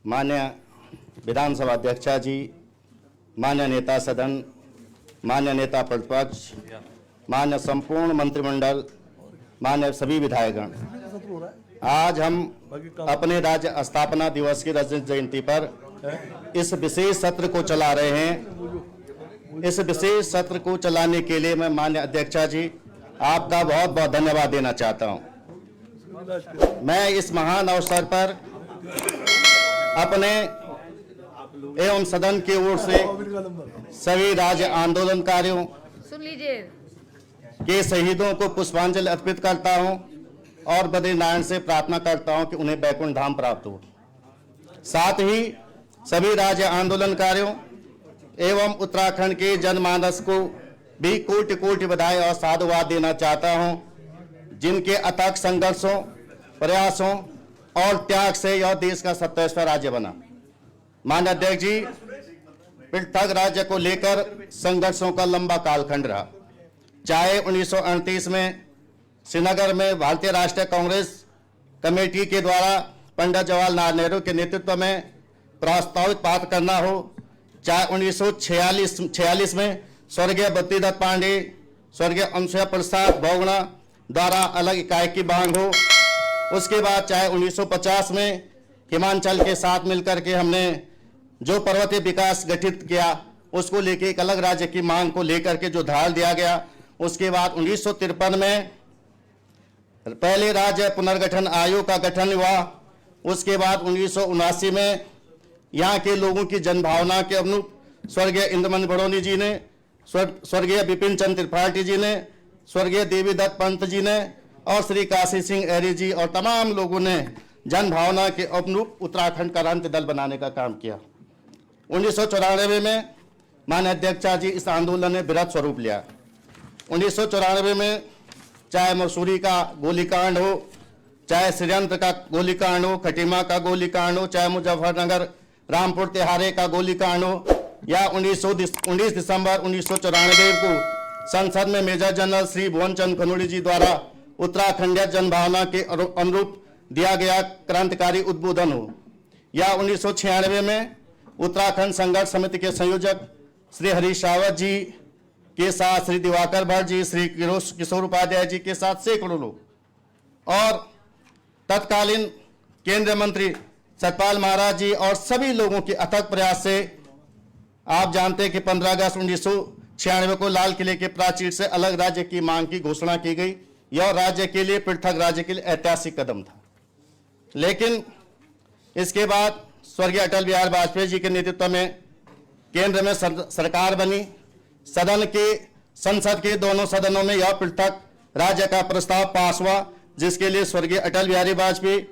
मान्य विधानसभा अध्यक्षा जी, मान्य नेता सदन, मान्य नेता प्रतिपक्ष, मान्य संपूर्ण मंत्रिमंडल, मान्य सभी विधायकगण, आज हम अपने राज्य स्थापना दिवस की रजत जयंती पर इस विशेष सत्र को चला रहे हैं। इस विशेष सत्र को चलाने के लिए मैं माननीय अध्यक्षा जी आपका बहुत बहुत धन्यवाद देना चाहता हूं। मैं इस महान अवसर पर अपने एवं सदन की ओर से सभी राज्य आंदोलनकारियों सुन लीजिए के शहीदों को पुष्पांजलि अर्पित करता हूं और बद्रीनारायण से प्रार्थना करता हूं कि उन्हें बैकुंठ धाम प्राप्त हो। साथ ही सभी राज्य आंदोलनकारियों एवं उत्तराखंड के जनमानस को भी कोटि कोटि बधाई और साधुवाद देना चाहता हूं, जिनके अथक संघर्षों, प्रयासों और त्याग से यह देश का 27वां राज्य बना। माननीय अध्यक्ष जी, पृथक राज्य को लेकर संघर्षों का लंबा कालखंड रहा। चाहे 1938 में श्रीनगर में भारतीय राष्ट्रीय कांग्रेस कमेटी के द्वारा पंडित जवाहरलाल नेहरू के नेतृत्व में प्रस्तावित पास करना हो, चाहे 1946 में स्वर्गीय बद्रीदत्त पांडे, स्वर्गीय अनुसुईया प्रसाद बहुगुणा द्वारा अलग इकाई की मांग हो, उसके बाद चाहे 1950 में हिमाचल के साथ मिलकर के हमने जो पर्वतीय विकास गठित किया उसको लेके एक अलग राज्य की मांग को लेकर के जो ढाल दिया गया, उसके बाद 1953 में पहले राज्य पुनर्गठन आयोग का गठन हुआ। उसके बाद 1979 में यहाँ के लोगों की जनभावना के अनुरूप स्वर्गीय इंद्रमणि बड़ौनी जी ने, स्वर्गीय बिपिन चंद्र त्रिपाठी जी ने, स्वर्गीय देवीदत्त पंत जी ने और श्री काशी सिंह ऐरी जी और तमाम लोगों ने जनभावना के अनुरूप उत्तराखंड का क्रांति दल बनाने का काम किया। 1994 में माननीय अध्यक्षा जी इस आंदोलन ने वृहद स्वरूप लिया। 1994 में चाहे मसूरी का गोलीकांड हो, चाहे षड्यंत्र का गोलीकांड हो, खटीमा का गोलीकांड हो, चाहे मुजफ्फरनगर रामपुर तिहारे का गोलीकांड हो, या 19 दिसंबर 1994 को संसद में मेजर जनरल श्री भुवन चंद्र खनोड़ी जी द्वारा उत्तराखंडीय जनभावना के अनुरूप दिया गया क्रांतिकारी उद्बोधन हो, या 1996 में उत्तराखंड संघर्ष समिति के संयोजक श्री हरीश रावत जी के साथ श्री दिवाकर भट्ट जी, श्री किशोर उपाध्याय जी के साथ सैकड़ों लोग और तत्कालीन केंद्रीय मंत्री सतपाल महाराज जी और सभी लोगों के अथक प्रयास से आप जानते हैं कि 15 अगस्त 1996 को लाल किले के प्राचीर से अलग राज्य की मांग की घोषणा की गई। यह राज्य के लिए, पृथक राज्य के लिए ऐतिहासिक कदम था। लेकिन इसके बाद स्वर्गीय अटल बिहारी वाजपेयी जी के नेतृत्व में केंद्र में सरकार बनी। संसद के दोनों सदनों में यह पृथक राज्य का प्रस्ताव पास हुआ, जिसके लिए स्वर्गीय अटल बिहारी वाजपेयी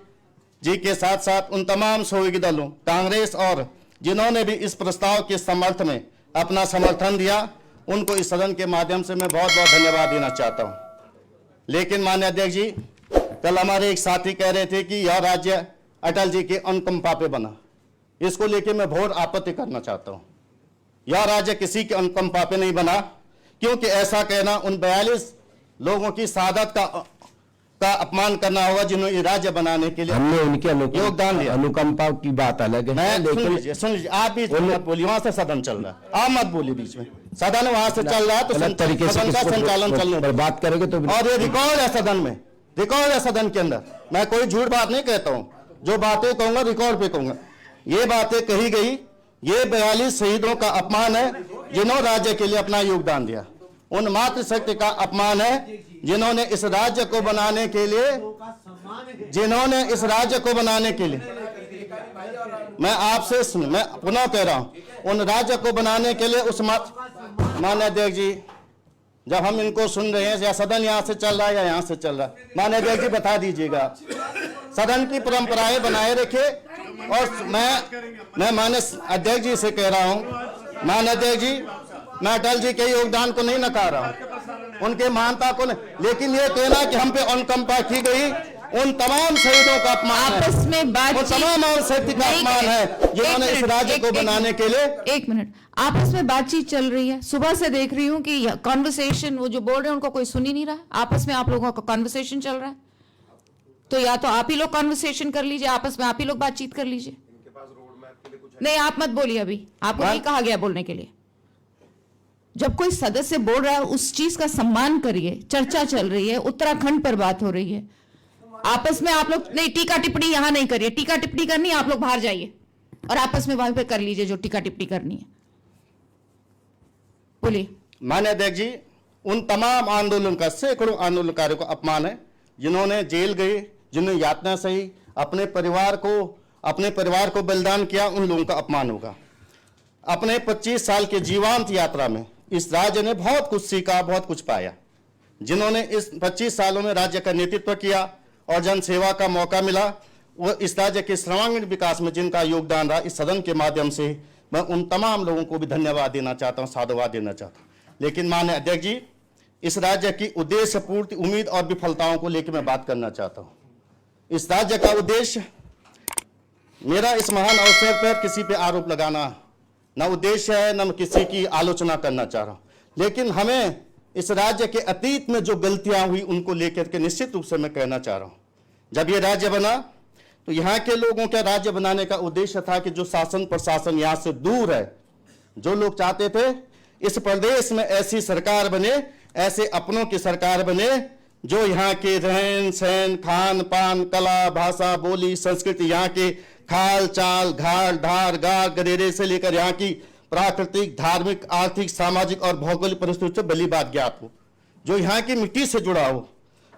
जी के साथ साथ उन तमाम सहयोगी दलों, कांग्रेस और जिन्होंने भी इस प्रस्ताव के समर्थन में अपना समर्थन दिया, उनको इस सदन के माध्यम से मैं बहुत बहुत धन्यवाद देना चाहता हूं। लेकिन माननीय अध्यक्ष जी, कल हमारे एक साथी कह रहे थे कि यह राज्य अटल जी के अनुकंपा पे बना। इसको लेके मैं बहुत आपत्ति करना चाहता हूं। यह राज्य किसी के अनुकंपा पे नहीं बना, क्योंकि ऐसा कहना उन 42 लोगों की शहादत का अपमान करना होगा जिन्होंने राज्य बनाने के लिए हमने उनके योगदान दिया। अनुकंपा की बात अलग है। मैं सुन लीजिए, आप बीच में मत बोलिए, वहां से सदन चल रहा है, आप मत बोलिए बीच में। सदन वहां से चल रहा है तो सदन का संचालन चलने पर बात करेंगे तो और ये रिकॉर्ड है सदन में, रिकॉर्ड है सदन के अंदर। मैं कोई झूठ बात नहीं कहता हूं, जो बातें कहूंगा रिकॉर्ड पे कहूंगा। ये बातें कही गई, ये 42 शहीदों का अपमान है जिन्होंने राज्य के लिए अपना योगदान दिया। उन मातृशक्ति का अपमान है जिन्होंने इस राज्य को बनाने के लिए, मैं आपसे सुन, मैं पुनः कह रहा हूं, उन राज्य को बनाने के लिए उस माननीय अध्यक्ष जी, जब हम इनको सुन रहे हैं, या सदन यहां से चल रहा है या यहां से चल रहा है, माननीय अध्यक्ष जी बता दीजिएगा। सदन की परंपराएं बनाए रखे। और मैं माननीय अध्यक्ष जी से कह रहा हूं, माननीय अध्यक्ष जी, मैं अटल जी के योगदान को नहीं नकार रहा हूं, उनके महानता को नहीं, लेकिन ये कहना कि हम पे अनुकंपा की गई, उन तमाम शहीदों का अपमान आपस में वो तमाम और शहीद का अपमान है जिन्होंने इस राज्य को बनाने के लिए। एक मिनट, आपस में बातचीत चल रही है। सुबह से देख रही हूँ कि कॉन्वर्सेशन, वो जो बोल रहे हैं उनको कोई सुन ही नहीं रहा। आपस में आप लोगों का कॉन्वर्सेशन चल रहा है, तो या तो आप ही लोग कॉन्वर्सेशन कर लीजिए, आपस में आप ही लोग बातचीत कर लीजिए। नहीं, आप मत बोलिए, अभी आपको हाँ? नहीं कहा गया बोलने के लिए। जब कोई सदस्य बोल रहा है उस चीज का सम्मान करिए। चर्चा चल रही है, उत्तराखंड पर बात हो रही है, आपस में आप लोग नहीं टीका टिप्पणी यहां नहीं करिए। टीका टिप्पणी करनी है आप लोग बाहर जाइए और आपस में वहां पे कर लीजिए जो टीका टिप्पणी करनी है। बोलिए। माननीय अध्यक्ष जी, उन तमाम आंदोलन का सैकड़ों आंदोलनकारियों को अपमान है जिन्होंने जेल गए, जिन्होंने यातना सही, अपने परिवार को बलिदान किया, उन लोगों का अपमान होगा। अपने 25 साल के जीवांत यात्रा में इस राज्य ने बहुत कुछ सीखा, बहुत कुछ पाया। जिन्होंने इस 25 सालों में राज्य का नेतृत्व किया और जनसेवा का मौका मिला, वो इस राज्य के सर्वांगीण विकास में जिनका योगदान रहा, इस सदन के माध्यम से मैं उन तमाम लोगों को भी धन्यवाद देना चाहता हूं, साधुवाद देना चाहता हूं। लेकिन माननीय अध्यक्ष जी, इस राज्य की उद्देश्य पूर्ति, उम्मीद और विफलताओं को लेकर मैं बात करना चाहता हूं। इस राज्य का उद्देश्य, मेरा इस महान अवसर पर किसी पे आरोप लगाना न उद्देश्य है, न मैं किसी की आलोचना करना चाह रहा हूं। लेकिन हमें इस राज्य के अतीत में जो गलतियां हुई उनको लेकर के निश्चित रूप से मैं कहना चाह रहा हूं। जब ये राज्य बना तो यहाँ के लोगों का राज्य बनाने का उद्देश्य था कि जो शासन प्रशासन यहाँ से दूर है, जो लोग चाहते थे इस प्रदेश में ऐसी सरकार बने, ऐसे अपनों की सरकार बने जो यहाँ के रहन सहन, खान पान, कला, भाषा, बोली, संस्कृति, यहाँ के खाल चाल, घाट धार गार गडेरे से लेकर यहाँ की प्राकृतिक, धार्मिक, आर्थिक, सामाजिक और भौगोलिक परिस्थितियों से भली बात ज्ञात हो, जो यहाँ की मिट्टी से जुड़ा हो,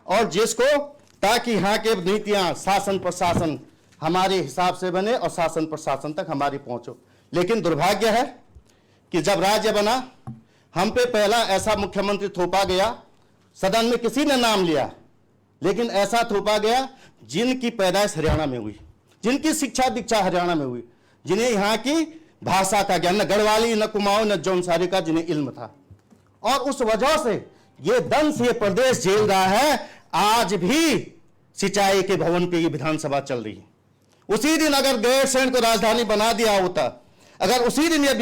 और जिसको ताकि यहाँ के नीतियाँ, शासन प्रशासन हमारे हिसाब से बने और शासन प्रशासन तक हमारी पहुँचो। लेकिन दुर्भाग्य है कि जब राज्य बना, हम पे पहला ऐसा मुख्यमंत्री थोपा गया, सदन में किसी ने नाम लिया, लेकिन ऐसा थोपा गया जिनकी पैदाइश हरियाणा में हुई, जिनकी शिक्षा दीक्षा हरियाणा में हुई, जिन्हें यहाँ की भाषा का ज्ञान, न गढ़वाली, न कुमाऊं, न जौनसारी का जिन्हें इल्म था। और उस वजह से ये दंश ये प्रदेश झेल रहा है। आज भी सिंचाई के भवन पे ये विधानसभा चल रही है। उसी दिन अगर गैरसैंण को राजधानी बना दिया होता, अगर उसी दिन ये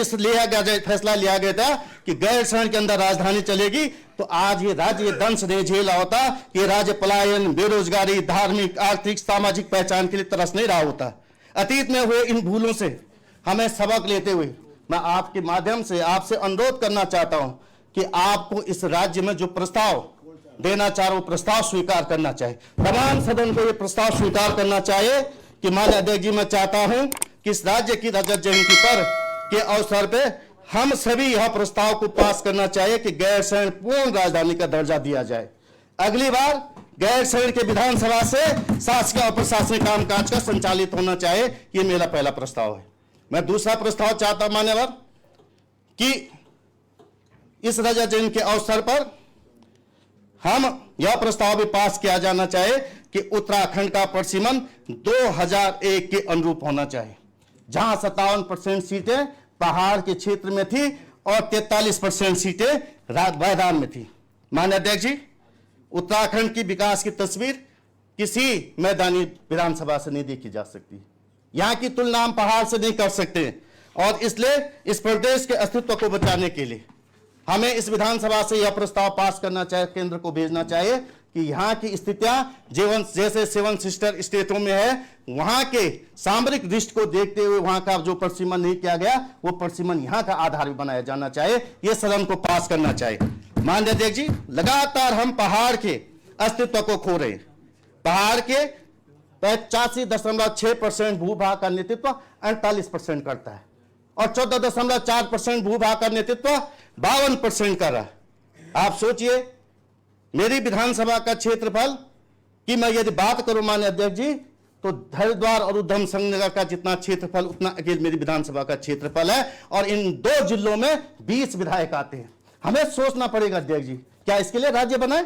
फैसला लिया गया था कि गैरसैंण के अंदर राजधानी चलेगी, तो आज ये राज्य ये दंश नहीं झेला होता कि राज्य पलायन, बेरोजगारी, धार्मिक, आर्थिक, सामाजिक पहचान के लिए तरस नहीं रहा होता। अतीत में हुए इन भूलों से हमें सबक लेते हुए मैं आपके माध्यम से आपसे अनुरोध करना चाहता हूं कि आपको इस राज्य में जो प्रस्ताव देना चाह रहा हूं, प्रस्ताव स्वीकार करना चाहिए। तमाम सदन को यह प्रस्ताव स्वीकार करना चाहिए कि माननीय अध्यक्ष जी, मैं चाहता हूं कि इस राज्य की रजत जयंती पर के अवसर पे हम सभी यह प्रस्ताव को पास करना चाहिए कि गैरसैंण पूर्ण राजधानी का दर्जा दिया जाए। अगली बार गैरसैंण के विधानसभा से शासकीय और प्रशासनिक कामकाज का संचालित होना चाहिए। यह मेरा पहला प्रस्ताव है। मैं दूसरा प्रस्ताव चाहता हूं मान्यवर कि इस रजत जयंती के अवसर पर हम यह प्रस्ताव भी पास किया जाना चाहिए कि उत्तराखंड का परिसीमन 2001 के अनुरूप होना चाहिए, जहां 57% सीटें पहाड़ के क्षेत्र में थी और 43% सीटें मैदान में थी। माननीय अध्यक्ष जी, उत्तराखंड की विकास की तस्वीर किसी मैदानी विधानसभा से नहीं देखी जा सकती। यहां की तुलना हम पहाड़ से नहीं कर सकते, और इसलिए इस प्रदेश के अस्तित्व को बचाने के लिए हमें इस विधानसभा से यह प्रस्ताव पास करना चाहिए, केंद्र को भेजना चाहिए कि यहाँ की स्थितियां जैसे 7 सिस्टर स्टेटों में है, वहां के सामरिक दृष्टि को देखते हुए वहां का जो परिसीमन नहीं किया गया, वो परिसीमन यहाँ का आधार भी बनाया जाना चाहिए। यह सदन को पास करना चाहिए। माननीय अध्यक्ष जी, लगातार हम पहाड़ के अस्तित्व को खो रहे हैं। पहाड़ के 85.6% भूभाग का नेतृत्व 48% करता है और 14.4% भूभाग का नेतृत्व 52% कर रहा है। आप सोचिए, मेरी विधानसभा का क्षेत्रफल की मैं यदि बात करूं माननीय अध्यक्ष जी, तो हरिद्वार और उधम सिंह नगर का जितना क्षेत्रफल उतना अकेले मेरी विधानसभा का क्षेत्रफल है, और इन 2 जिलों में 20 विधायक आते हैं। हमें सोचना पड़ेगा अध्यक्ष जी, क्या इसके लिए राज्य बनाए?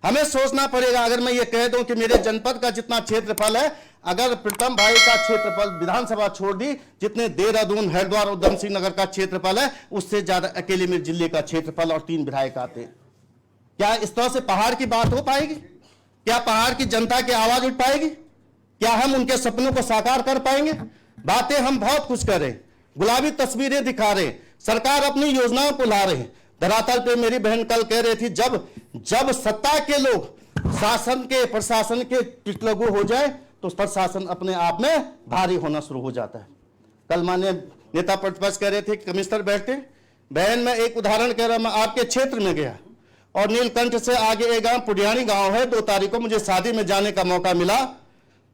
हमें सोचना पड़ेगा। अगर मैं ये कह दूं कि मेरे जनपद का जितना क्षेत्रफल है, अगर प्रीतम भाई का क्षेत्रफल विधानसभा छोड़ दी, जितने देहरादून, हरिद्वार, उधम सिंह नगर का क्षेत्रफल है, उससे ज्यादा अकेले मेरे जिले का क्षेत्रफल और 3 विधायक आते हैं। क्या इस तरह से पहाड़ की बात हो पाएगी? क्या पहाड़ की जनता की आवाज उठ पाएगी? क्या हम उनके सपनों को साकार कर पाएंगे? बातें हम बहुत कुछ कर रहे हैं, गुलाबी तस्वीरें दिखा रहे हैं, सरकार अपनी योजनाओं को ला रहे हैं। धरातल पे मेरी बहन कल कह रही थी, जब सत्ता के लोग शासन के प्रशासन के पिछलगू हो जाए तो प्रशासन अपने आप में भारी होना शुरू हो जाता है। कल माननीय नेता प्रतिपक्ष कह रहे थे कि कमिश्नर बैठते। बहन, मैं एक उदाहरण कह रहा हूं, मैं आपके क्षेत्र में गया और नीलकंठ से आगे एक गांव पुडियानी गांव है, 2 तारीख को मुझे शादी में जाने का मौका मिला,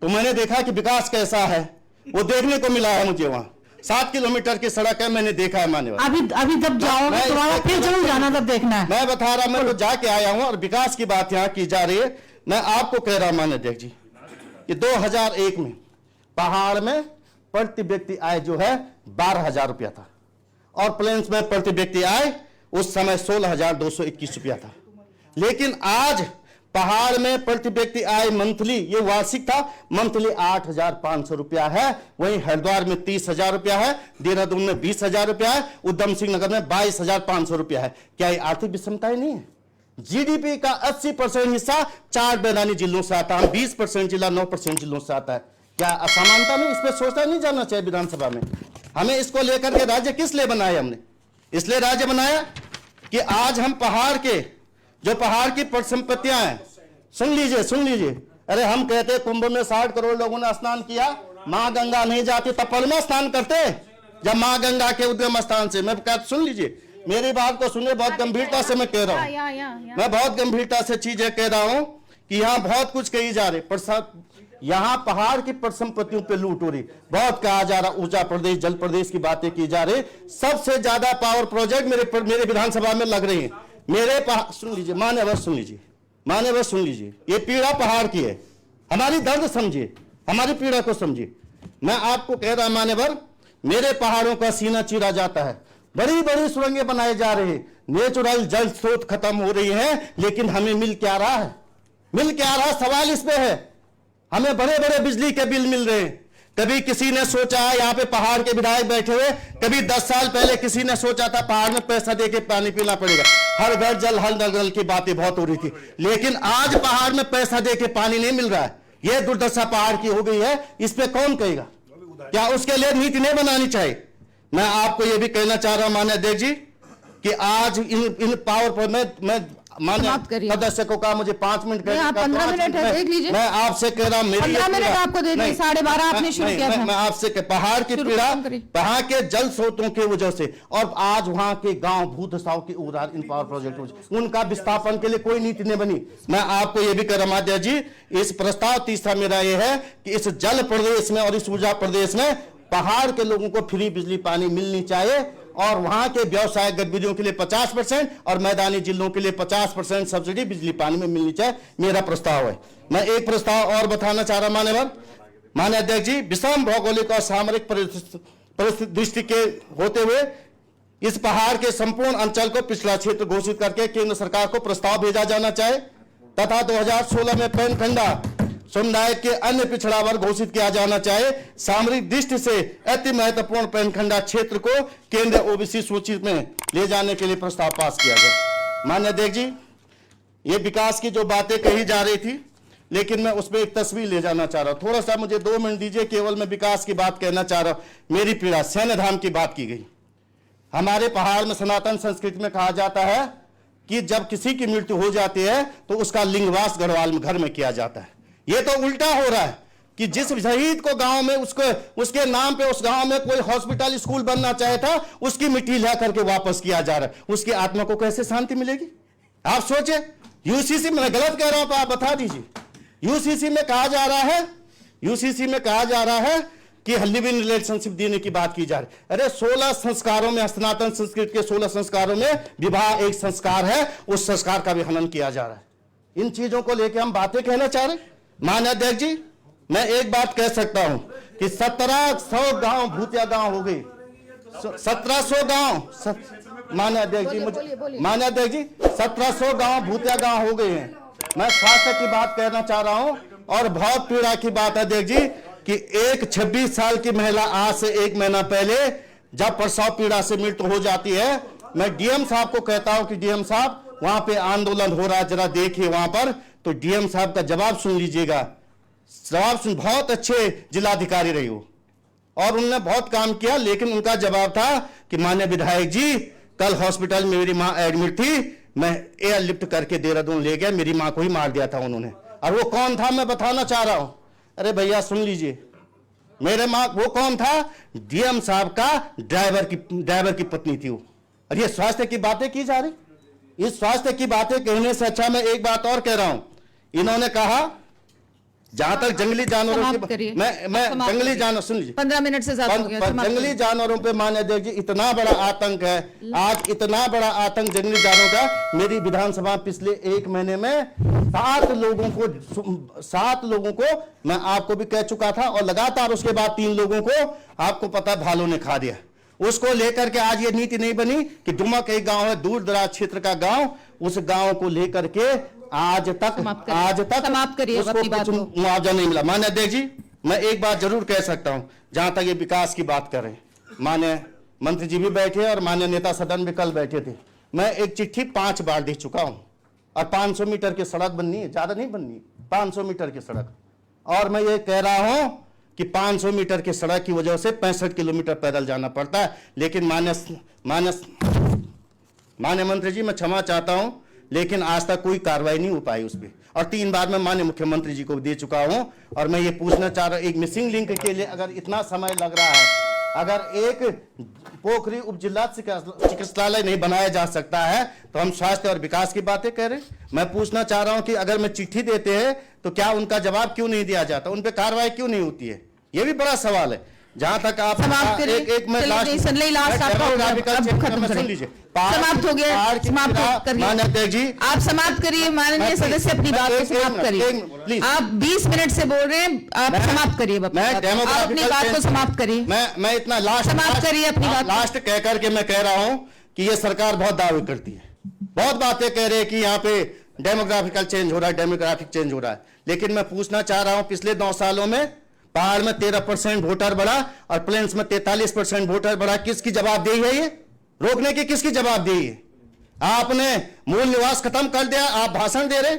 तो मैंने देखा कि विकास कैसा है वो देखने को मिला है मुझे। वहां 7 किलोमीटर की सड़क है, मैंने देखा है मान्यवर। अभी जब जाओगे तो वहाँ फिर जरूर जाना, तब देखना है। मैं बता रहा, मैं तो जाके आया हूं और विकास की बात यहाँ की जा रही है। मैं आपको कह रहा हूं मान्य अध्यक्ष जी कि 2001 में पहाड़ में प्रति व्यक्ति आय जो है 12,000 रुपया था और प्लेन्स में प्रति व्यक्ति आय उस समय 16,221 रुपया था। लेकिन आज पहाड़ में प्रति व्यक्ति आय मंथली, ये वार्षिक था, मंथली 8,500 रुपया है। वहीं हरिद्वार में 30,000 रुपया है, देहरादून में 20,000 रुपया है, उधम सिंह नगर में 22,500 रुपया है। क्या ये आर्थिक विषमताएं नहीं है? जीडीपी का 80% हिस्सा 4 मैदानी जिलों से आता है, 20% जिला 9% जिलों से आता है। क्या असमानता नहीं? इस पर सोचना नहीं जाना चाहिए विधानसभा में। हमें इसको लेकर के राज्य किस लिए बनाया? हमने इसलिए राज्य बनाया कि आज हम पहाड़ के जो पहाड़ की परिसंपत्तियां हैं, सुन लीजिए। अरे हम कहते कुंभ में 60 करोड़ लोगों ने स्नान किया, मां गंगा नहीं जाती तब पल में स्नान करते, जब मां गंगा के उद्गम स्थान से। मैं कहता, सुन लीजिए मेरी बात को सुनिए, बहुत गंभीरता से मैं कह रहा हूं, मैं बहुत गंभीरता से चीजें कह रहा हूं कि यहाँ बहुत कुछ कही जा रही, पर यहाँ पहाड़ की परिसंपत्तियों पे लूट हो रही, बहुत कहा जा रहा, ऊर्जा प्रदेश, जल प्रदेश की बातें की जा रही। सबसे ज्यादा पावर प्रोजेक्ट मेरे विधानसभा में लग रही है। सुन लीजिए मान्यवर, सुन लीजिए, ये पीड़ा पहाड़ की है, हमारी दर्द समझिए, हमारी पीड़ा को समझिए। मैं आपको कह रहा मान्यवर, मेरे पहाड़ों का सीना चीरा जाता है, बड़ी बड़ी सुरंगें बनाई जा रही है, नेचुरल जल स्रोत खत्म हो रही है, लेकिन हमें मिल क्या रहा है? सवाल इस पे है। हमें बड़े बड़े बिजली के बिल मिल रहे हैं। कभी किसी ने सोचा है, यहाँ पे पहाड़ के विधायक बैठे हुए, कभी 10 साल पहले किसी ने सोचा था पहाड़ में पैसा देके पानी पीना पड़ेगा, हर घर जल हर नल की बातें बहुत हो रही थी। लेकिन आज पहाड़ में पैसा देके पानी नहीं मिल रहा है। यह दुर्दशा पहाड़ की हो गई है, इस पे कौन कहेगा? क्या उसके लिए नीति नहीं बनानी चाहिए? मैं आपको यह भी कहना चाह रहा हूं माननीय अध्यक्ष जी कि आज इन पावर पर मैं माननीय सदस्य को कहा मुझे 5 मिनट 15 मिनट है, देख लीजिए। मैं आपसे कह रहा हूं, 15 मिनट आपको दे दिए, 12:30 आपने शुरू किया था। मैं आपसे पहाड़ की पीड़ा, पहाड़ के जल स्रोतों की वजह से, और आज वहां के गांव भूधसाव की उदार इन पावर प्रोजेक्ट, उनका विस्थापन के लिए कोई नीति नहीं बनी। मैं आपको यह भी कह रहा हूं जी, इस प्रस्ताव तीसरा मेरा यह है कि इस जल प्रदेश में और इस ऊर्जा प्रदेश में पहाड़ के लोगों को फ्री बिजली पानी मिलनी चाहिए, और वहां के व्यवसाय गतिविधियों के लिए 50% और मैदानी जिलों के लिए 50% सब्सिडी बिजली पानी में मिलनी चाहिए। मेरा प्रस्ताव है। मैं एक प्रस्ताव और बताना चाह रहा माननीय अध्यक्ष जी, विषम भौगोलिक और सामरिक परिस्थिति दृष्टि के होते हुए इस पहाड़ के संपूर्ण अंचल को पिछड़ा क्षेत्र घोषित करके केंद्र सरकार को प्रस्ताव भेजा जाना चाहिए, तथा 2016 में पैनखंडा समुदाय के अन्य पिछड़ा वर्ग घोषित किया जाना चाहिए। सामरिक दृष्टि से अति महत्वपूर्ण पैनखंडा क्षेत्र को केंद्रीय ओबीसी सूची में ले जाने के लिए प्रस्ताव पास किया गया। माननीय अध्यक्ष जी, ये विकास की जो बातें कही जा रही थी, लेकिन मैं उसमें एक तस्वीर ले जाना चाह रहा हूं। थोड़ा सा मुझे 2 मिनट दीजिए, केवल मैं विकास की बात कहना चाह रहा हूं। मेरी पीड़ा सैन्य धाम की बात की गई। हमारे पहाड़ में सनातन संस्कृति में कहा जाता है कि जब किसी की मृत्यु हो जाती है तो उसका लिंगवास गढ़वाल में घर में किया जाता है। ये तो उल्टा हो रहा है कि जिस शहीद को गांव में उसके नाम पे उस गांव में कोई हॉस्पिटल स्कूल बनना चाहे था, उसकी मिट्टी ला करके वापस किया जा रहा है। उसकी आत्मा को कैसे शांति मिलेगी? आप सोचे। यूसीसी में गलत कह रहा हूं तो आप बता दीजिए। यूसीसी में कहा जा रहा है कि लिव इन रिलेशनशिप देने की बात की जा रही है। अरे 16 संस्कारों में, सनातन संस्कृति के 16 संस्कारों में विवाह एक संस्कार है, उस संस्कार का भी हनन किया जा रहा है। इन चीजों को लेकर हम बातें कहना चाह रहे हैं। माननीय अध्यक्ष जी, मैं एक बात कह सकता हूं कि 1700 गांव भूतिया गांव हो गई। 1700 गांव, माननीय अध्यक्ष जी 1700 गांव भूतिया गांव हो गए हैं। मैं स्वास्थ्य की बात कहना चाह रहा हूं, और बहुत पीड़ा की बात है अध्यक्ष जी कि एक 26 साल की महिला आज से 1 महीना पहले जब प्रसव पीड़ा से मृत्यु हो जाती है, मैं डीएम साहब को कहता हूं कि डीएम साहब वहां पे आंदोलन हो रहा है, जरा देखिए वहां पर। तो डीएम साहब का जवाब सुन लीजिएगा। बहुत अच्छे जिलाधिकारी रही हो और उन्होंने बहुत काम किया, लेकिन उनका जवाब था कि माननीय विधायक जी, कल हॉस्पिटल में मेरी मां एडमिट थी, मैं एयरलिफ्ट करके देहरादून ले गया, मेरी मां को ही मार दिया था उन्होंने। और वो कौन था मैं बताना चाह रहा हूं। अरे भैया सुन लीजिए, मेरे माँ वो कौन था? डीएम साहब का ड्राइवर की पत्नी थी वो। और ये स्वास्थ्य की बातें की जा रही। इस स्वास्थ्य की बातें कहने से अच्छा मैं एक बात और कह रहा हूं। इन्होंने कहा जहां तक जंगली जानवरों समाप्त करिए। की मैं समाप्त जंगली करिए। जानवर सुन लीजिए, 15 मिनट से ज्यादा हो गया, समाप्त जंगली जानवरों पे माननीय अध्यक्ष जी इतना बड़ा आतंक है आज, इतना बड़ा आतंक जंगली जानवरों का। मेरी विधानसभा पिछले 1 महीने में 7 लोगों को मैं आपको भी कह चुका था, और लगातार उसके बाद 3 लोगों को आपको पता भालू ने खा दिया। उसको लेकर के आज ये नीति नहीं बनी कि डुमक एक गांव है, दूर दराज क्षेत्र का गांव, उस गांव को लेकर के आज तक समाप्त करिए उसको अपनी बात कुछ को। मुआवजा नहीं मिला। माननीय अध्यक्ष जी, मैं एक बात जरूर कह सकता हूं, जहां तक ये विकास की बात कर रहे हैं, माननीय मंत्री जी भी बैठे और माननीय नेता सदन भी कल बैठे थे। मैं एक चिट्ठी 5 बार दे चुका हूं, और 500 मीटर की सड़क बननी है, ज्यादा नहीं बननी, 500 मीटर की सड़क। और मैं ये कह रहा हूं कि 500 मीटर की सड़क की वजह से 65 किलोमीटर पैदल जाना पड़ता है। लेकिन माननीय मंत्री जी, मैं क्षमा चाहता हूं, लेकिन आज तक कोई कार्रवाई नहीं हो पाई उस पर। और 3 बार मैं माननीय मुख्यमंत्री जी को दे चुका हूं। और मैं ये पूछना चाह रहा हूं, एक मिसिंग लिंक के लिए अगर इतना समय लग रहा है, अगर एक पोखरी उप जिला चिकित्सालय नहीं बनाया जा सकता है, तो हम स्वास्थ्य और विकास की बातें कह रहे हैं। मैं पूछना चाह रहा हूं कि अगर मैं चिट्ठी देते हैं तो क्या उनका जवाब क्यों नहीं दिया जाता, उन पर कार्रवाई क्यों नहीं होती है? ये भी बड़ा सवाल है। जहां तक आप एक मैं लास्ट सुन लीजिए, समाप्त हो गया, समाप्त करिए माननीय अध्यक्ष जी, आप समाप्त करिए। माननीय सदस्य अपनी बात को समाप्त करिए। आप 20 मिनट से बोल रहे हैं, आप समाप्त करिए। आप अपनी बात को समाप्त करिए। मैं इतना लास्ट समाप्त करिए अपनी बात। लास्ट कह करके मैं कह रहा हूं कि ये सरकार बहुत दावे करती है, बहुत बातें कह रहे हैं कि यहाँ पे डेमोग्राफिकल चेंज हो रहा है, डेमोग्राफिक चेंज हो रहा है। लेकिन मैं पूछना चाह रहा हूं, पिछले 9 सालों में पहाड़ में 13% वोटर बढ़ा और प्लेन्स में 43% वोटर बढ़ा। किसकी जवाबदेही है ये? रोकने की किसकी जवाबदेही है? आपने मूल निवास खत्म कर दिया, आप भाषण दे रहे,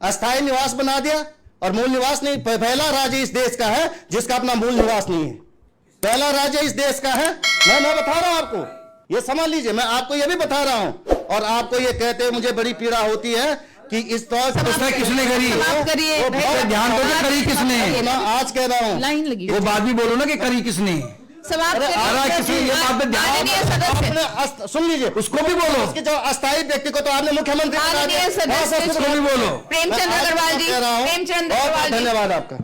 अस्थायी निवास बना दिया। और मूल निवास नहीं, पहला राज्य इस देश का है जिसका अपना मूल निवास नहीं है। पहला राज्य इस देश का है। मैं बता रहा हूं आपको, ये समझ लीजिए, मैं आपको ये भी बता रहा हूं। और आपको ये कहते मुझे बड़ी पीड़ा होती है कि इस तौर किसने करी? करिए, ध्यान दो कि करी किसने? आज कह रहा हूं, लाइन लगी, वो बात भी बोलो ना कि करी किसने? समाप्त किसी ये बात पे ध्यान सुन लीजिए, उसको भी बोलो। उसके जो अस्थायी व्यक्ति को तो आपने मुख्यमंत्री माननीय सदस्य उसको भी बोलो। प्रेमचंद अग्रवाल जी, धन्यवाद आपका।